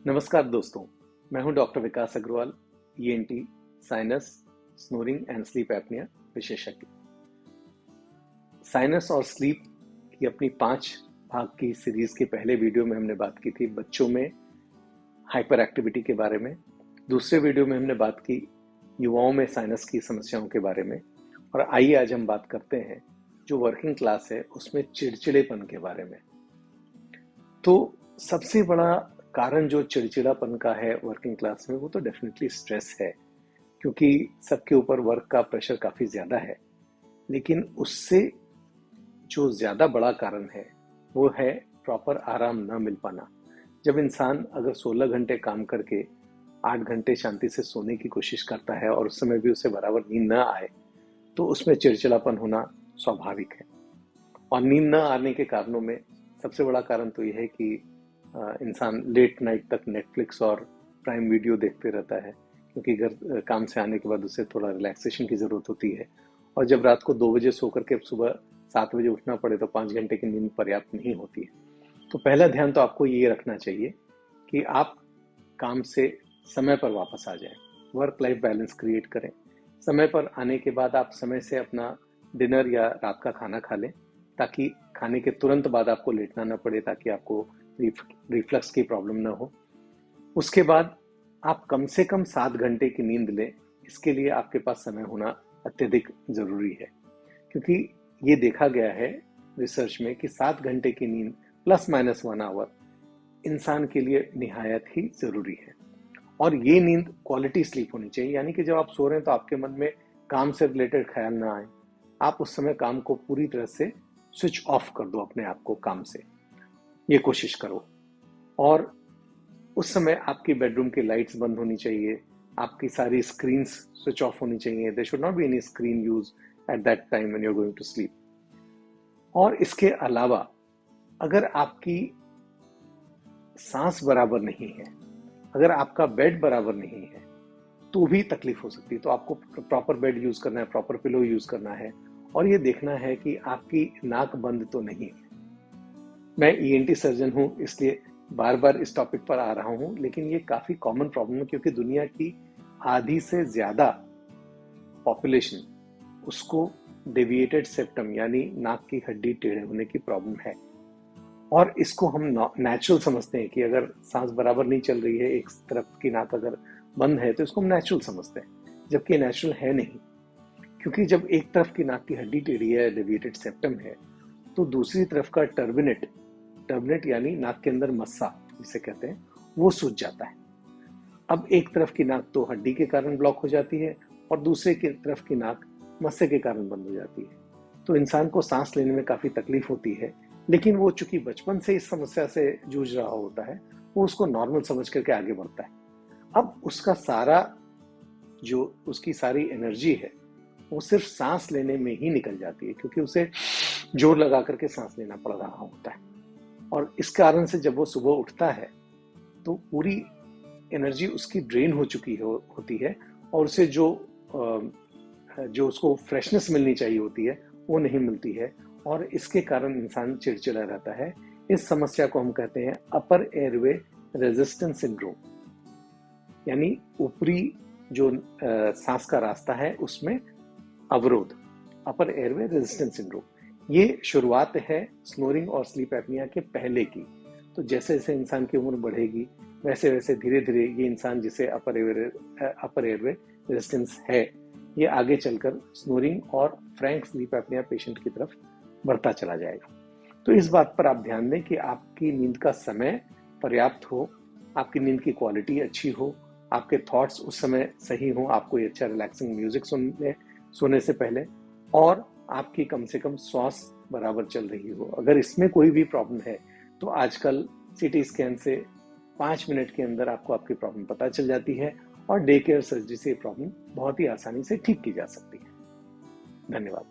नमस्कार दोस्तों, मैं हूं doctor Vikas Agarwal, ENT, sinus, snoring and sleep apnea विशेषज्ञ। साइनस और स्लीप की अपनी 5 भाग की सीरीज के पहले वीडियो में हमने बात की थी बच्चों में हाइपर एक्टिविटी के बारे में। दूसरे वीडियो में हमने बात की युवाओं में साइनस की समस्याओं के बारे में। और आइए आज हम बात करते हैं जो वर्किंग क्लास है उसमें चिड़चिड़ेपन के बारे में। तो सबसे बड़ा कारण जो चिड़चिड़ापन का है वर्किंग क्लास में, वो तो डेफिनेटली स्ट्रेस है, क्योंकि सबके ऊपर वर्क का प्रेशर काफी ज्यादा है। लेकिन उससे जो ज्यादा बड़ा कारण है वो है प्रॉपर आराम न मिल पाना। जब इंसान अगर 16 घंटे काम करके 8 घंटे शांति से सोने की कोशिश करता है और उस समय भी उसे बराबर नींद न आए, तो उसमें चिड़चिड़ापन होना स्वाभाविक है। और नींद न आने के कारणों में सबसे बड़ा कारण तो यह है कि इंसान लेट नाइट तक नेटफ्लिक्स और प्राइम वीडियो देखते रहता है, क्योंकि घर काम से आने के बाद उसे थोड़ा रिलैक्सेशन की ज़रूरत होती है। और जब रात को 2 बजे सो करके सुबह 7 बजे उठना पड़े तो 5 घंटे की नींद पर्याप्त नहीं होती है। तो पहला ध्यान तो आपको ये रखना चाहिए कि आप काम से समय पर वापस आ जाएं, वर्क लाइफ बैलेंस क्रिएट करें। समय पर आने के बाद आप समय से अपना डिनर या रात का खाना खा लें, ताकि खाने के तुरंत बाद आपको लेटना न पड़े, ताकि आपको रिफ्लक्स की प्रॉब्लम ना हो। उसके बाद आप कम से कम 7 घंटे की नींद लें। इसके लिए आपके पास समय होना अत्यधिक जरूरी है, क्योंकि ये देखा गया है रिसर्च में कि 7 घंटे की नींद प्लस माइनस 1 आवर इंसान के लिए निहायत ही जरूरी है। और ये नींद क्वालिटी स्लीप होनी चाहिए, यानी कि जब आप सो रहे हैं तो आपके मन में काम से रिलेटेड ख्याल ना आए। आप उस समय काम को पूरी तरह से स्विच ऑफ कर दो अपने आप को काम से, ये कोशिश करो। और उस समय आपकी बेडरूम की लाइट्स बंद होनी चाहिए, आपकी सारी स्क्रीन्स स्विच ऑफ होनी चाहिए। There should not be any screen use at that time when you are going to sleep. और इसके अलावा अगर आपकी सांस बराबर नहीं है, अगर आपका बेड बराबर नहीं है, तो भी तकलीफ हो सकती है। तो आपको प्रॉपर बेड यूज करना है, प्रॉपर पिलो यूज करना है, और ये देखना है कि आपकी नाक बंद तो नहीं है। मैं ईएनटी सर्जन हूं, इसलिए बार बार इस टॉपिक पर आ रहा हूं, लेकिन ये काफी कॉमन प्रॉब्लम है, क्योंकि दुनिया की आधी से ज्यादा पॉपुलेशन उसको डेविएटेड सेप्टम यानी नाक की हड्डी टेढ़े होने की प्रॉब्लम है। और इसको हम नेचुरल समझते हैं कि अगर सांस बराबर नहीं चल रही है, एक तरफ की नाक अगर बंद है, तो इसको हम नेचुरल समझते हैं, जबकि नेचुरल है नहीं। क्योंकि जब एक तरफ की नाक की हड्डी टेढ़ी है, डेविएटेड सेप्टम है, तो दूसरी तरफ का टर्बिनेट यानी नाक के अंदर मस्सा जिसे कहते हैं, वो सूज जाता है। अब एक तरफ की नाक तो हड्डी के कारण ब्लॉक हो जाती है और दूसरे की तरफ की नाक मस्से के कारण बंद हो जाती है। तो इंसान को सांस लेने में काफी तकलीफ होती है, लेकिन वो चूंकि बचपन से इस समस्या से जूझ रहा होता है, वो उसको नॉर्मल समझ करके आगे बढ़ता है। अब उसका सारा जो उसकी सारी एनर्जी है वो सिर्फ सांस लेने में ही निकल जाती है, क्योंकि उसे जोर लगा करके सांस लेना पड़ रहा होता है। और इस कारण से जब वो सुबह उठता है तो पूरी एनर्जी उसकी ड्रेन हो चुकी होती है, और उसे जो उसको फ्रेशनेस मिलनी चाहिए होती है वो नहीं मिलती है, और इसके कारण इंसान चिड़चिड़ा रहता है। इस समस्या को हम कहते हैं अपर एयरवे रेजिस्टेंस सिंड्रोम, यानी ऊपरी जो सांस का रास्ता है उसमें अवरोध, अपर एयरवे रेजिस्टेंस सिंड्रोम। ये शुरुआत है स्नोरिंग और स्लीप एपनिया के पहले की। तो जैसे जैसे इंसान की उम्र बढ़ेगी, वैसे वैसे धीरे धीरे ये इंसान जिसे अपर एयरवे रेजिस्टेंस है, ये आगे चलकर स्नोरिंग और फ्रैंक स्लीप एपनिया पेशेंट की तरफ बढ़ता चला जाएगा। तो इस बात पर आप ध्यान दें कि आपकी नींद का समय पर्याप्त हो, आपकी नींद की क्वालिटी अच्छी हो, आपके थॉट्स उस समय सही हो, आपको ये अच्छा रिलैक्सिंग म्यूजिक सोने से पहले, और आपकी कम से कम श्वास बराबर चल रही हो। अगर इसमें कोई भी प्रॉब्लम है तो आजकल सीटी स्कैन से 5 मिनट के अंदर आपको आपकी प्रॉब्लम पता चल जाती है, और डे केयर सर्जरी से प्रॉब्लम बहुत ही आसानी से ठीक की जा सकती है। धन्यवाद।